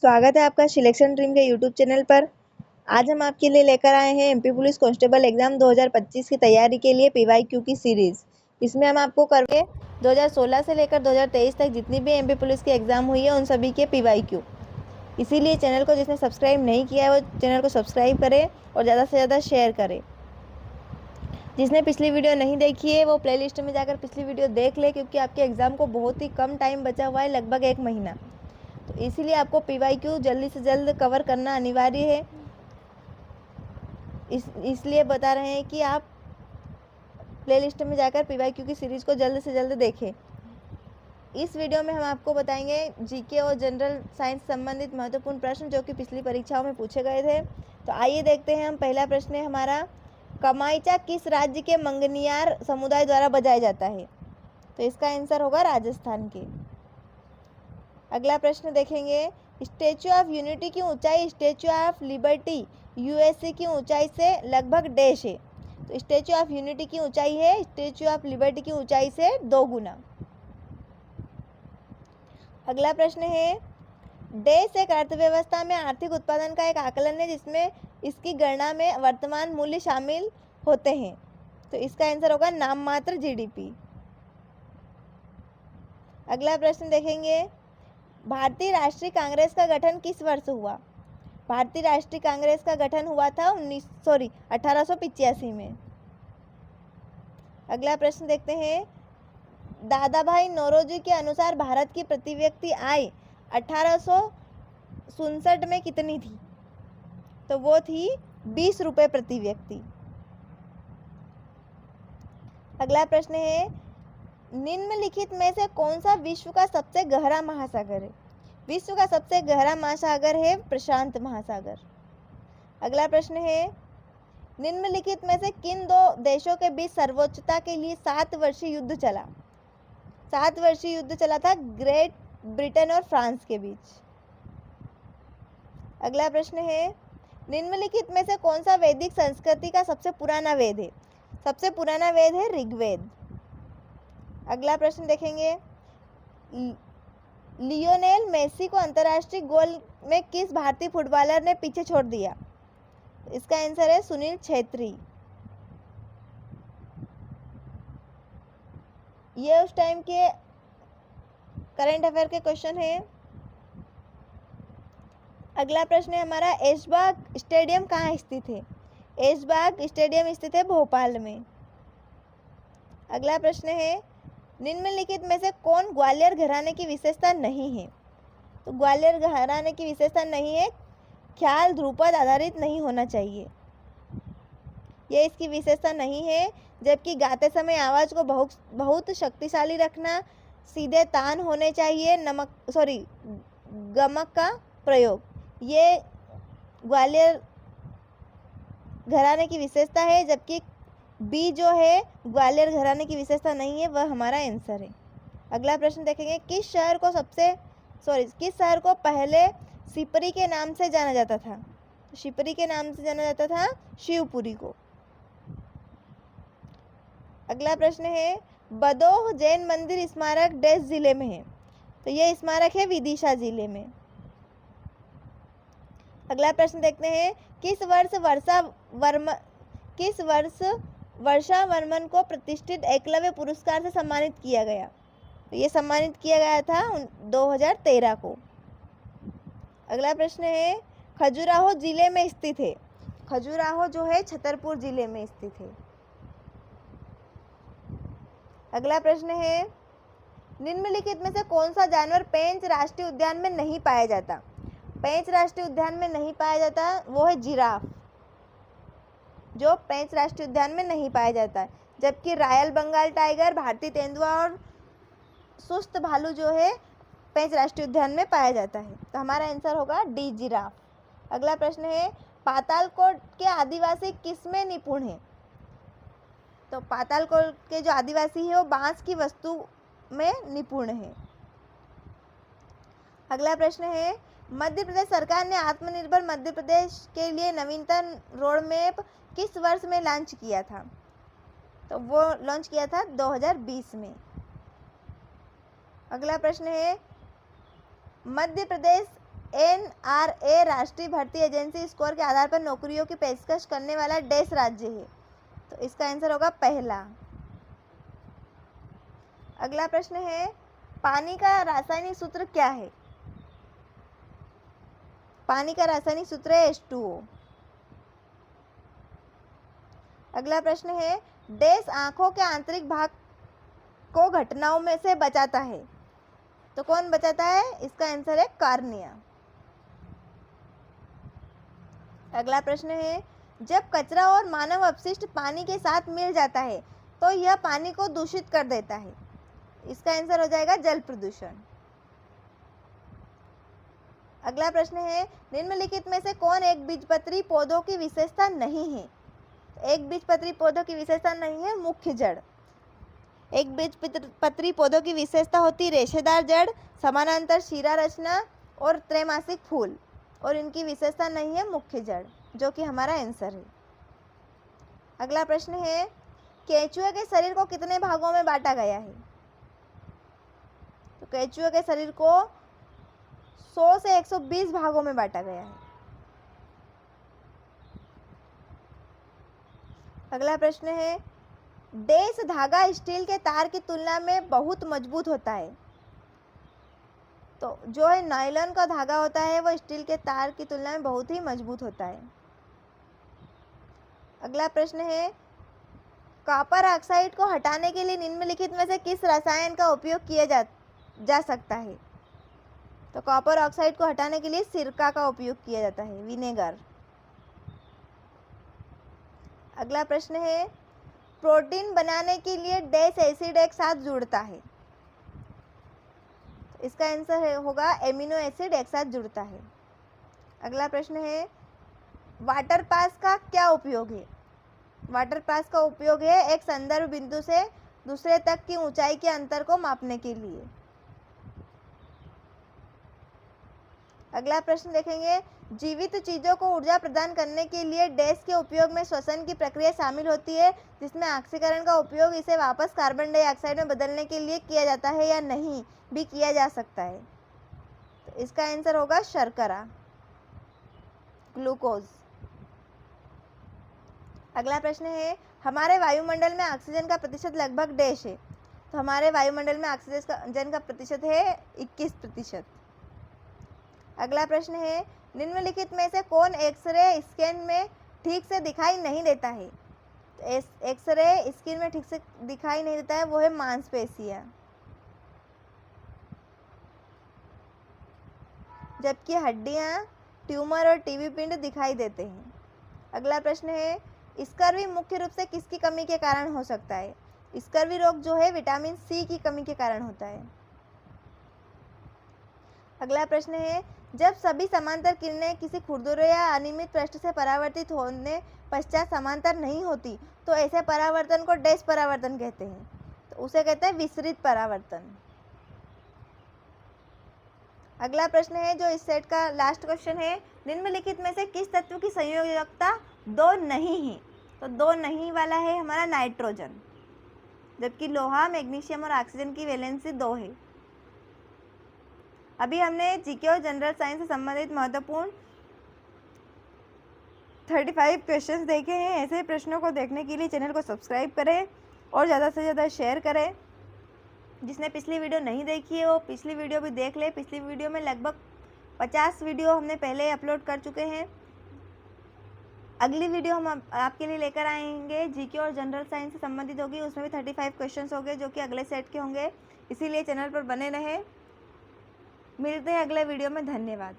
स्वागत है आपका सिलेक्शन ड्रीम के यूट्यूब चैनल पर। आज हम आपके लिए लेकर आए हैं एमपी पुलिस कांस्टेबल एग्जाम 2025 की तैयारी के लिए पीवाईक्यू की सीरीज। इसमें हम आपको करके 2016 से लेकर 2023 तक जितनी भी एमपी पुलिस की एग्जाम हुई है उन सभी के पीवाईक्यू। इसीलिए चैनल को जिसने सब्सक्राइब नहीं किया है वो चैनल को सब्सक्राइब करें और ज़्यादा से ज़्यादा शेयर करें। जिसने पिछली वीडियो नहीं देखी है वो प्लेलिस्ट में जाकर पिछली वीडियो देख ले, क्योंकि आपके एग्ज़ाम को बहुत ही कम टाइम बचा हुआ है, लगभग 1 महीना। तो इसीलिए आपको पीवाईक्यू जल्दी से जल्द कवर करना अनिवार्य है। इसलिए बता रहे हैं कि आप प्लेलिस्ट में जाकर पीवाईक्यू की सीरीज़ को जल्द से जल्द देखें। इस वीडियो में हम आपको बताएंगे जीके और जनरल साइंस संबंधित महत्वपूर्ण प्रश्न जो कि पिछली परीक्षाओं में पूछे गए थे। तो आइए देखते हैं हम। पहला प्रश्न है हमारा, कमाईचा किस राज्य के मंगनियार समुदाय द्वारा बजाया जाता है? तो इसका आंसर होगा राजस्थान के। अगला प्रश्न देखेंगे, स्टैच्यू ऑफ यूनिटी की ऊंचाई स्टैच्यू ऑफ लिबर्टी यूएसए की ऊंचाई से लगभग डैश है? तो स्टैच्यू ऑफ यूनिटी की ऊंचाई है स्टैच्यू ऑफ लिबर्टी की ऊंचाई से 2 गुना। अगला प्रश्न है, डैश एक अर्थव्यवस्था में आर्थिक उत्पादन का एक आकलन है जिसमें इसकी गणना में वर्तमान मूल्य शामिल होते हैं? तो इसका आंसर होगा नाम मात्र जीडीपी। अगला प्रश्न देखेंगे, भारतीय राष्ट्रीय कांग्रेस का गठन किस वर्ष हुआ? भारतीय राष्ट्रीय कांग्रेस का गठन हुआ था 1885 में। अगला प्रश्न देखते हैं, दादा भाई नौरोजी के अनुसार भारत की प्रति व्यक्ति आय 1867 में कितनी थी? तो वो थी 20 रुपये प्रति व्यक्ति। अगला प्रश्न है, निम्नलिखित में से कौन सा विश्व का सबसे गहरा महासागर है? विश्व का सबसे गहरा महासागर है प्रशांत महासागर। अगला प्रश्न है, निम्नलिखित में से किन 2 देशों के बीच सर्वोच्चता के लिए 7 वर्षीय युद्ध चला? 7 वर्षीय युद्ध चला था ग्रेट ब्रिटेन और फ्रांस के बीच। अगला प्रश्न है, निम्नलिखित में से कौन सा वैदिक संस्कृति का सबसे पुराना वेद है? सबसे पुराना वेद है ऋग्वेद। अगला प्रश्न देखेंगे, लियोनेल मेसी को अंतर्राष्ट्रीय गोल में किस भारतीय फुटबॉलर ने पीछे छोड़ दिया? इसका आंसर है सुनील छेत्री। ये उस टाइम के करंट अफेयर के क्वेश्चन है। अगला प्रश्न है हमारा, ऐशबाग स्टेडियम कहाँ स्थित है? ऐशबाग स्टेडियम स्थित है भोपाल में। अगला प्रश्न है, निम्नलिखित में से कौन ग्वालियर घराने की विशेषता नहीं है? तो ग्वालियर घराने की विशेषता नहीं है, ख्याल ध्रुपद आधारित नहीं होना चाहिए, ये इसकी विशेषता नहीं है। जबकि गाते समय आवाज़ को बहुत शक्तिशाली रखना, सीधे तान होने चाहिए, गमक का प्रयोग, ये ग्वालियर घराने की विशेषता है। जबकि बी जो है ग्वालियर घराने की विशेषता नहीं है, वह हमारा आंसर है। अगला प्रश्न देखेंगे, किस शहर को पहले सिपरी के नाम से जाना जाता था? शिपरी के नाम से जाना जाता था शिवपुरी को। अगला प्रश्न है, बदोह जैन मंदिर स्मारक डैश जिले में है? तो यह स्मारक है विदिशा जिले में। अगला प्रश्न देखते हैं, किस वर्ष वर्षा वर्मन को प्रतिष्ठित एकलव्य पुरस्कार से सम्मानित किया गया? तो ये सम्मानित किया गया था 2013 को। अगला प्रश्न है, खजुराहो जिले में स्थित है? खजुराहो जो है छतरपुर जिले में स्थित है। अगला प्रश्न है, निम्नलिखित में से कौन सा जानवर पेंच राष्ट्रीय उद्यान में नहीं पाया जाता? पेंच राष्ट्रीय उद्यान में नहीं पाया जाता वो है जिराफ, जो पेंच राष्ट्रीय उद्यान में नहीं पाया जाता है। जबकि रॉयल बंगाल टाइगर, भारतीय तेंदुआ और सुस्त भालू जो है पेंच राष्ट्रीय उद्यान में पाया जाता है। तो हमारा आंसर होगा डी जिराफ। अगला प्रश्न है, पातालकोट के आदिवासी किसमें निपुण है? तो पातालकोट के जो आदिवासी है वो बांस की वस्तु में निपुण है। अगला प्रश्न है, मध्य प्रदेश सरकार ने आत्मनिर्भर मध्य प्रदेश के लिए नवीनतम रोड मैप किस वर्ष में लॉन्च किया था? तो वो लॉन्च किया था 2020 में। अगला प्रश्न है, मध्य प्रदेश NRA राष्ट्रीय भर्ती एजेंसी स्कोर के आधार पर नौकरियों की पेशकश करने वाला देश राज्य है? तो इसका आंसर होगा पहला। अगला प्रश्न है, पानी का रासायनिक सूत्र क्या है? पानी का रासायनिक सूत्र है H2O। अगला प्रश्न है, देश आंखों के आंतरिक भाग को घटनाओं में से बचाता है? तो कौन बचाता है? इसका आंसर है कार्निया। अगला प्रश्न है, जब कचरा और मानव अपशिष्ट पानी के साथ मिल जाता है तो यह पानी को दूषित कर देता है? इसका आंसर हो जाएगा जल प्रदूषण। अगला प्रश्न है, निम्नलिखित में से कौन एक बीजपत्री पौधों की विशेषता नहीं है? एक बीजपत्री पौधों की विशेषता नहीं है मुख्य जड़। एक बीजपत्री पौधों की विशेषता होती रेशेदार जड़, समानांतर शिरा रचना और त्रैमासिक फूल, और इनकी विशेषता नहीं है मुख्य जड़, जो कि हमारा आंसर है। अगला प्रश्न है, केंचुए के शरीर को कितने भागों में बांटा गया है? तो केंचुए के शरीर को 100 से 120 भागों में बांटा गया है। अगला प्रश्न है, डैश धागा स्टील के तार की तुलना में बहुत मजबूत होता है? तो जो है नायलॉन का धागा होता है वो स्टील के तार की तुलना में बहुत ही मजबूत होता है। अगला प्रश्न है, कॉपर ऑक्साइड को हटाने के लिए निम्नलिखित में से किस रसायन का उपयोग किया जा सकता है? तो कॉपर ऑक्साइड को हटाने के लिए सिरका का उपयोग किया जाता है, विनेगर। अगला प्रश्न है, प्रोटीन बनाने के लिए डैश एसिड एक साथ जुड़ता है? इसका आंसर होगा एमिनो एसिड एक साथ जुड़ता है। अगला प्रश्न है, वाटर पास का क्या उपयोग है? वाटर पास का उपयोग है एक संदर्भ बिंदु से दूसरे तक की ऊंचाई के अंतर को मापने के लिए। अगला प्रश्न देखेंगे, जीवित चीजों को ऊर्जा प्रदान करने के लिए डैश के उपयोग में श्वसन की प्रक्रिया शामिल होती है, जिसमें ऑक्सीकरण का उपयोग इसे वापस कार्बन डाइऑक्साइड में बदलने के लिए किया जाता है या नहीं भी किया जा सकता है? तो इसका आंसर होगा शर्करा, ग्लूकोज। अगला प्रश्न है, हमारे वायुमंडल में ऑक्सीजन का प्रतिशत लगभग डैश है? तो हमारे वायुमंडल में ऑक्सीजन का प्रतिशत है 21%। अगला प्रश्न है, निम्नलिखित में से कौन एक्सरे स्कैन में ठीक से दिखाई नहीं देता है? एक्सरे स्कैन में ठीक से दिखाई नहीं देता है वो है मांसपेशियां, जबकि हड्डियां, ट्यूमर और टीबी पिंड दिखाई देते हैं। अगला प्रश्न है, स्कर्वी मुख्य रूप से किसकी कमी के कारण हो सकता है? स्कर्वी रोग जो है विटामिन सी की कमी के कारण होता है। अगला प्रश्न है, जब सभी समांतर किरणें किसी खुरदुरे या अनियमित पृष्ठ से परावर्तित होने पश्चात समांतर नहीं होती तो ऐसे परावर्तन को डैश परावर्तन कहते हैं? तो उसे कहते हैं विसरित परावर्तन। अगला प्रश्न है जो इस सेट का लास्ट क्वेश्चन है, निम्नलिखित में से किस तत्व की संयोजकता 2 नहीं है? तो 2 नहीं वाला है हमारा नाइट्रोजन, जबकि लोहा, मैग्नीशियम और ऑक्सीजन की वैलेंसी 2 है। अभी हमने जीके और जनरल साइंस से संबंधित महत्वपूर्ण 35 क्वेश्चंस देखे हैं। ऐसे प्रश्नों को देखने के लिए चैनल को सब्सक्राइब करें और ज़्यादा से ज़्यादा शेयर करें। जिसने पिछली वीडियो नहीं देखी है वो पिछली वीडियो भी देख ले। पिछली वीडियो में लगभग 50 वीडियो हमने पहले अपलोड कर चुके हैं। अगली वीडियो हम आपके लिए लेकर आएंगे जीके और जनरल साइंस से संबंधित होगी, उसमें भी 35 क्वेश्चंस होंगे जो कि अगले सेट के होंगे, इसीलिए चैनल पर बने रहें। मिलते हैं अगले वीडियो में। धन्यवाद।